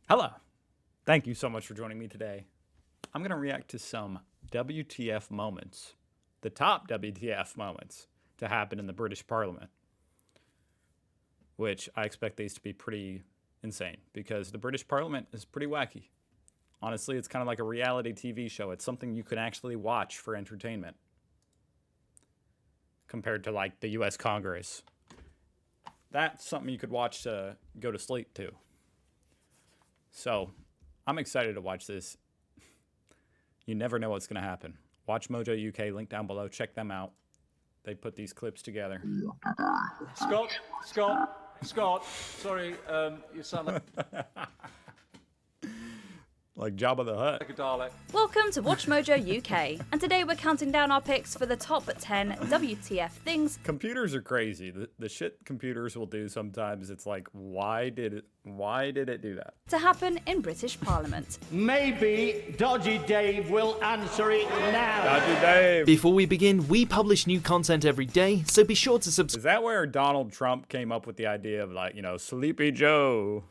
Hello. Thank you so much for joining me today. I'm going to react to some WTF moments, the top WTF moments to happen in the British Parliament, which I expect these to be pretty insane because the British Parliament is pretty wacky. Honestly, it's kind of like a reality TV show. It's something you can actually watch for entertainment compared to like the US Congress. That's something you could watch to go to sleep to. So, I'm excited to watch this. You never know what's going to happen. Watch Mojo UK, link down below. Check them out. They put these clips together. Scott, sorry, you sound like Jabba the Hutt. like a Dalek. Welcome to Watch Mojo UK, and today we're counting down our picks for the top 10 WTF things. Computers are crazy. The shit computers will do sometimes. It's like, why did it do that? To happen in British Parliament. Maybe Dodgy Dave will answer it now. Dodgy Dave. Before we begin, we publish new content every day, so be sure to subscribe. Is that where Donald Trump came up with the idea of like, Sleepy Joe?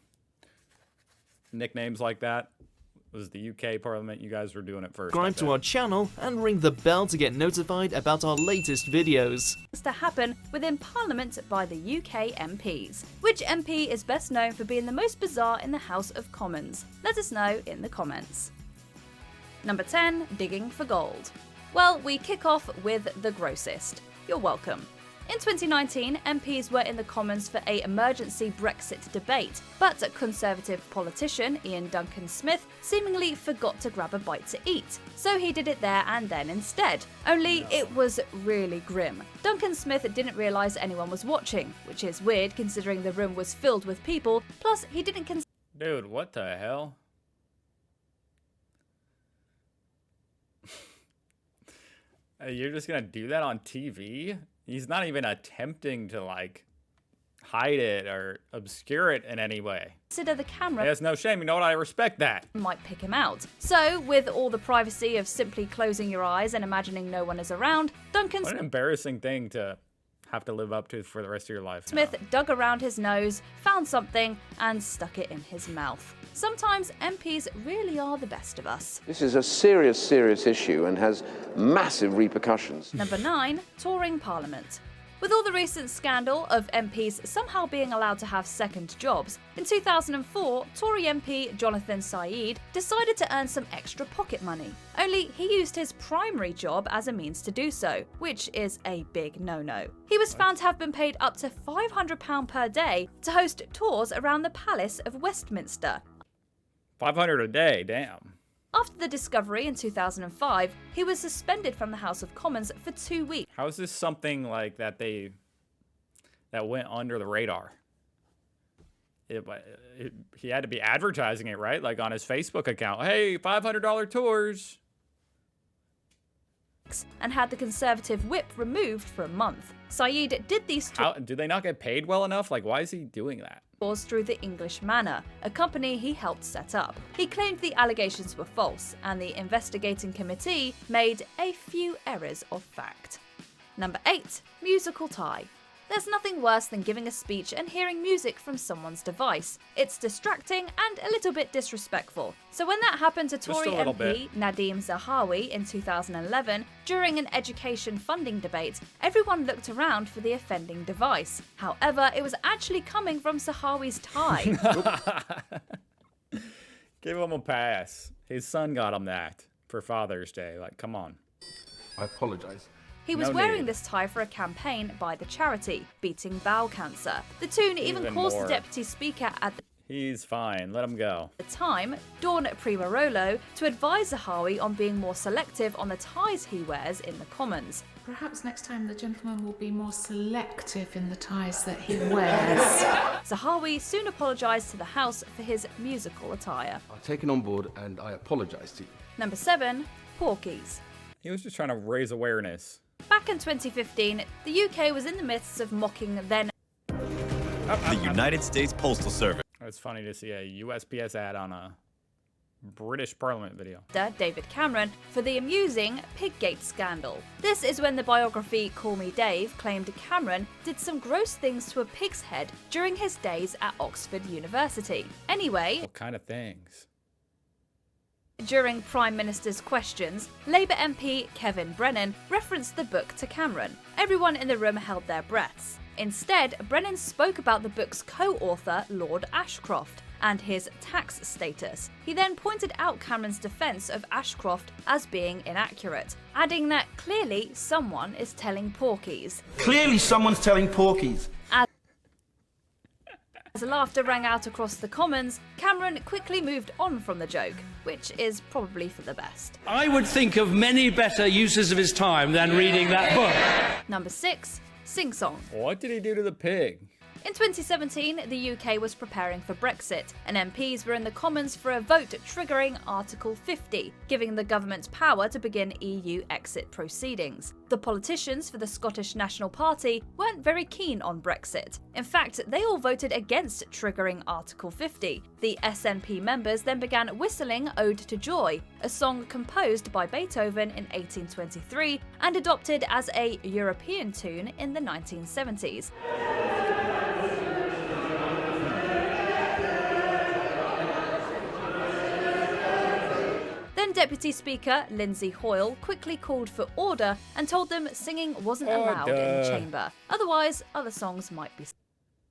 Nicknames like that? It was the UK Parliament. You guys were doing it first. Subscribe to our channel and ring the bell to get notified about our latest videos. To happen within Parliament by the UK MPs. Which MP is best known for being the most bizarre in the House of Commons? Let us know in the comments. Number 10, digging for gold. Well, we kick off with the grossest. You're welcome. In 2019, MPs were in the Commons for an emergency Brexit debate, but a Conservative politician, Ian Duncan Smith, seemingly forgot to grab a bite to eat. So he did it there and then instead. Only it was really grim. Duncan Smith didn't realise anyone was watching, which is weird considering the room was filled with people, plus he didn't Dude, what the hell? You're just gonna do that on TV? He's not even attempting to, hide it or obscure it in any way. consider the camera. He has no shame. You know what? I respect that. Might pick him out. So, with all the privacy of simply closing your eyes and imagining no one is around, Duncan What an embarrassing thing to have to live up to for the rest of your life. Smith dug around his nose, found something, and stuck it in his mouth. Sometimes MPs really are the best of us. This is a serious, serious issue and has massive repercussions. Number 9, touring Parliament. With all the recent scandal of MPs somehow being allowed to have second jobs, in 2004, Tory MP Jonathan Saeed decided to earn some extra pocket money. Only he used his primary job as a means to do so, which is a big no-no. He was found to have been paid up to £500 per day to host tours around the Palace of Westminster. 500 a day, damn. After the discovery in 2005, he was suspended from the House of Commons for 2 weeks. How is this something like that that went under the radar? He had to be advertising it, right? Like on his Facebook account. Hey, $500 tours. And had the Conservative whip removed for a month. Saeed did these Do they not get paid well enough? Like, why is he doing that? tours through the English Manor, a company he helped set up. He claimed the allegations were false, and the investigating committee made a few errors of fact. Number 8, musical tie. There's nothing worse than giving a speech and hearing music from someone's device. It's distracting and a little bit disrespectful. So when that happened to Tory MP Nadhim Zahawi in 2011, during an education funding debate, everyone looked around for the offending device. However, it was actually coming from Zahawi's tie. Give him a pass. His son got him that for Father's Day. Like, come on. I apologise. He was No wearing need. this tie for a campaign by the charity, Beating Bowel Cancer. The tune even caused more. the Deputy Speaker at He's fine. Let him go. the time, Dawn Primarolo, to advise Zahawi on being more selective on the ties he wears in the Commons. Perhaps next time the gentleman will be more selective in the ties that he wears. Zahawi soon apologised to the House for his musical attire. I've taken on board and I apologise to you. Number 7, Porkies. He was just trying to raise awareness. Back in 2015, the UK was in the midst of mocking then The United States Postal Service. It's funny to see a USPS ad on a British Parliament video. David Cameron for the amusing Piggate scandal. This is when the biography Call Me Dave claimed Cameron did some gross things to a pig's head during his days at Oxford University. Anyway, What kind of things? during Prime Minister's questions, Labour MP Kevin Brennan referenced the book to Cameron. Everyone in the room held their breaths. Instead, Brennan spoke about the book's co-author, Lord Ashcroft, and his tax status. He then pointed out Cameron's defence of Ashcroft as being inaccurate, adding that clearly someone is telling porkies. Clearly someone's telling porkies. As laughter rang out across the Commons, Cameron quickly moved on from the joke, which is probably for the best. I would think of many better uses of his time than reading that book. Number 6. Sing Song. What did he do to the pig? In 2017, the UK was preparing for Brexit, and MPs were in the Commons for a vote triggering Article 50, giving the government power to begin EU exit proceedings. The politicians for the Scottish National Party weren't very keen on Brexit. In fact, they all voted against triggering Article 50. The SNP members then began whistling Ode to Joy, a song composed by Beethoven in 1823 and adopted as a European tune in the 1970s. Then Deputy Speaker Lindsay Hoyle quickly called for order and told them singing wasn't allowed in the chamber. Otherwise, other songs might be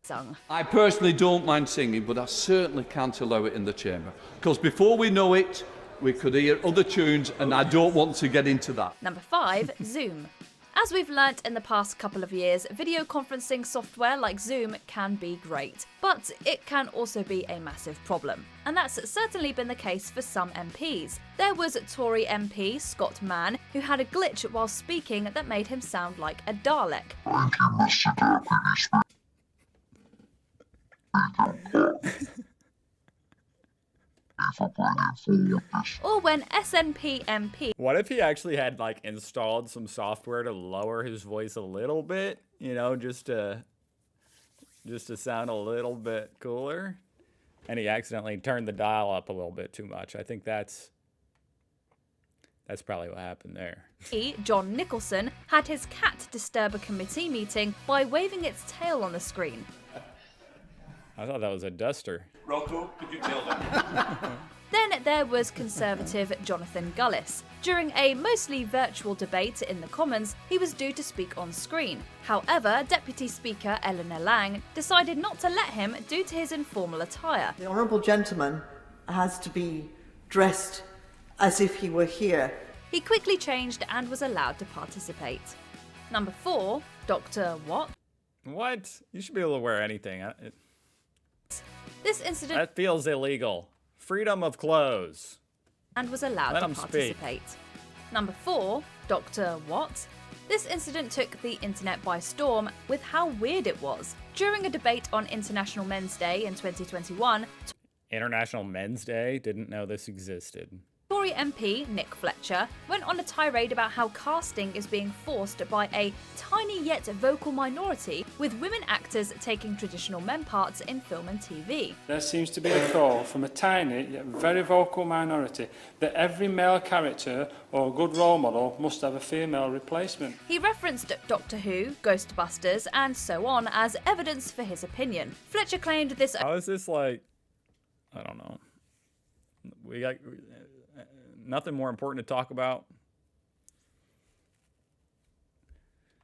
sung. I personally don't mind singing, but I certainly can't allow it in the chamber. Because before we know it, we could hear other tunes, and I don't want to get into that. Number 5. Zoom. As we've learnt in the past couple of years, video conferencing software like Zoom can be great, but it can also be a massive problem. And that's certainly been the case for some MPs. There was Tory MP Scott Mann, who had a glitch while speaking that made him sound like a Dalek. Or when SNP MP What if he actually had like installed some software to lower his voice a little bit, you know, just to sound a little bit cooler, and he accidentally turned the dial up a little bit too much? I think that's probably what happened there. John Nicholson had his cat disturb a committee meeting by waving its tail on the screen. I thought that was a duster. Rocco, could you tell them? Then there was Conservative Jonathan Gullis. During a mostly virtual debate in the Commons, he was due to speak on screen. However, Deputy Speaker Eleanor Lang decided not to let him due to his informal attire. The honourable gentleman has to be dressed as if he were here. He quickly changed and was allowed to participate. Number 4, Dr. What? What? You should be able to wear anything. This incident That feels illegal. Freedom of clothes. and was allowed Let to him speak. participate. Number 4, Dr. What? This incident took the internet by storm with how weird it was. During a debate on International Men's Day in 2021, International Men's Day? Didn't know this existed. Tory MP Nick Fletcher went on a tirade about how casting is being forced by a tiny yet vocal minority, with women actors taking traditional men parts in film and TV. There seems to be a call from a tiny yet very vocal minority that every male character or good role model must have a female replacement. He referenced Doctor Who, Ghostbusters, and so on as evidence for his opinion. Fletcher claimed this How is this like, I don't know. We got nothing more important to talk about.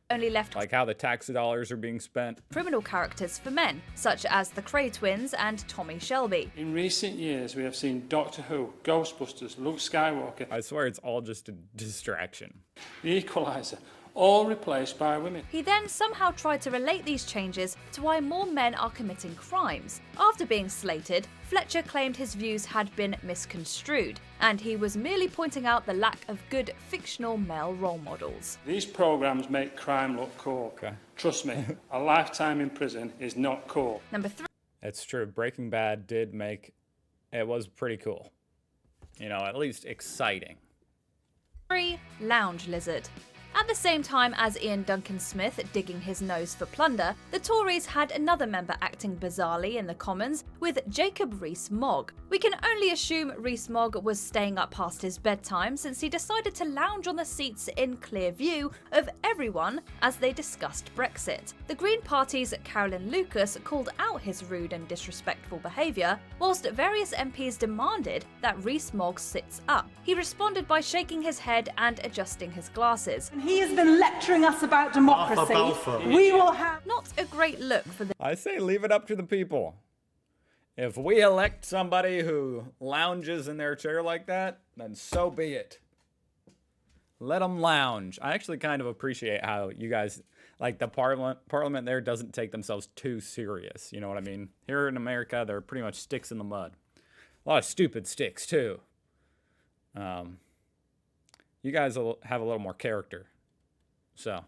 only left Like how the tax dollars are being spent. criminal characters for men, such as the Cray twins and Tommy Shelby. In recent years, we have seen Doctor Who, Ghostbusters, Luke Skywalker, I swear it's all just a distraction. The Equalizer, all replaced by women. He then somehow tried to relate these changes to why more men are committing crimes. After being slated, Fletcher claimed his views had been misconstrued, and he was merely pointing out the lack of good fictional male role models. These programmes make crime look cool. Okay. Trust me, a lifetime in prison is not cool. Number 3. It's true. Breaking Bad did make, it was pretty cool. You know, at least exciting. Lounge Lizard. At the same time as Ian Duncan Smith digging his nose for plunder, the Tories had another member acting bizarrely in the Commons with Jacob Rees-Mogg. We can only assume Rees-Mogg was staying up past his bedtime since he decided to lounge on the seats in clear view of everyone as they discussed Brexit. The Green Party's Carolyn Lucas called out his rude and disrespectful behaviour, whilst various MPs demanded that Rees-Mogg sits up. He responded by shaking his head and adjusting his glasses. He has been lecturing us about democracy. We will have... Not a great look for the I say leave it up to the people. If we elect somebody who lounges in their chair like that, then so be it. Let them lounge. I actually kind of appreciate how you guys, like the parliament there doesn't take themselves too serious. You know what I mean? Here in America, they're pretty much sticks in the mud. A lot of stupid sticks too. You guys will have a little more character. So,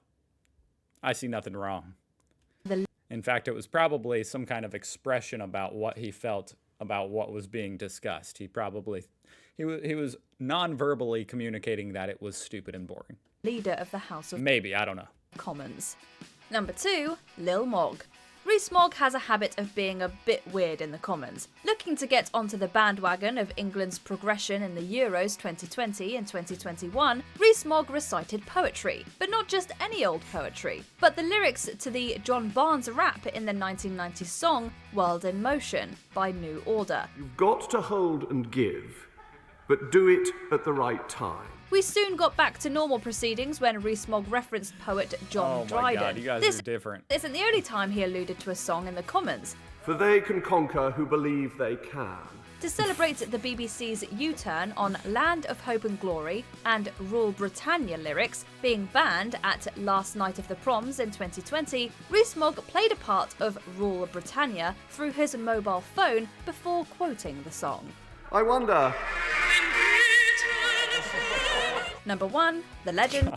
I see nothing wrong. In fact, it was probably some kind of expression about what he felt about what was being discussed. He was non-verbally communicating that it was stupid and boring. leader of the House of Maybe, I don't know. Commons. Number 2, Lil Mogg. ReesMogg has a habit of being a bit weird in the Commons. Looking to get onto the bandwagon of England's progression in the Euros 2020 and 2021, ReesMogg recited poetry. But not just any old poetry, but the lyrics to the John Barnes rap in the 1990s song World in Motion by New Order. You've got to hold and give, but do it at the right time. We soon got back to normal proceedings when ReesMogg referenced poet John Dryden. Oh my god, you guys are different. This isn't the only time he alluded to a song in the Commons. For they can conquer who believe they can. To celebrate the BBC's U-turn on Land of Hope and Glory and Rule Britannia lyrics being banned at Last Night of the Proms in 2020, ReesMogg played a part of Rule Britannia through his mobile phone before quoting the song. I wonder... Number 1, the legend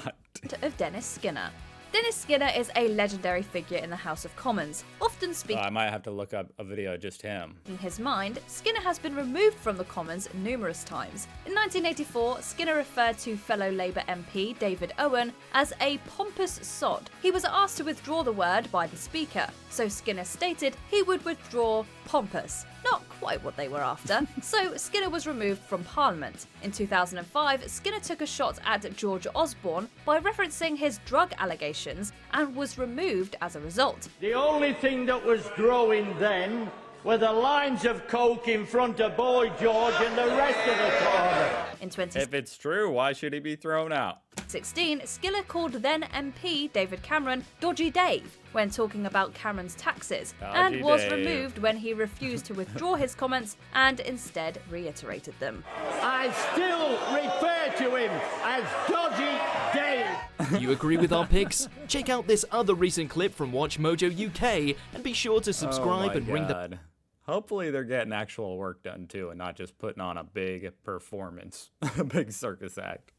of Dennis Skinner. Dennis Skinner is a legendary figure in the House of Commons, often speaking I might have to look up a video of just him. in his mind. Skinner has been removed from the Commons numerous times. In 1984, Skinner referred to fellow Labour MP David Owen as a pompous sod. He was asked to withdraw the word by the Speaker, so Skinner stated he would withdraw pompous. Not quite what they were after, so Skinner was removed from Parliament. In 2005, Skinner took a shot at George Osborne by referencing his drug allegations and was removed as a result. The only thing that was growing then were the lines of coke in front of Boy George and the rest of the toilet. In If it's true, why should he be thrown out? 2016, Skinner called then MP David Cameron Dodgy Dave when talking about Cameron's taxes, and was removed when he refused to withdraw his comments and instead reiterated them. I still refer to him as Dodgy Dave. You agree with our picks? Check out this other recent clip from Watch Mojo UK and be sure to subscribe and ring the... Hopefully they're getting actual work done too and not just putting on a big performance, a big circus act.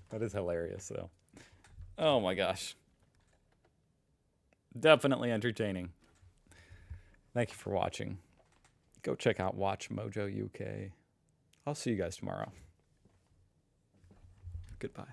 That is hilarious though. Oh my gosh. Definitely entertaining. Thank you for watching. Go check out Watch Mojo UK. I'll see you guys tomorrow. Goodbye.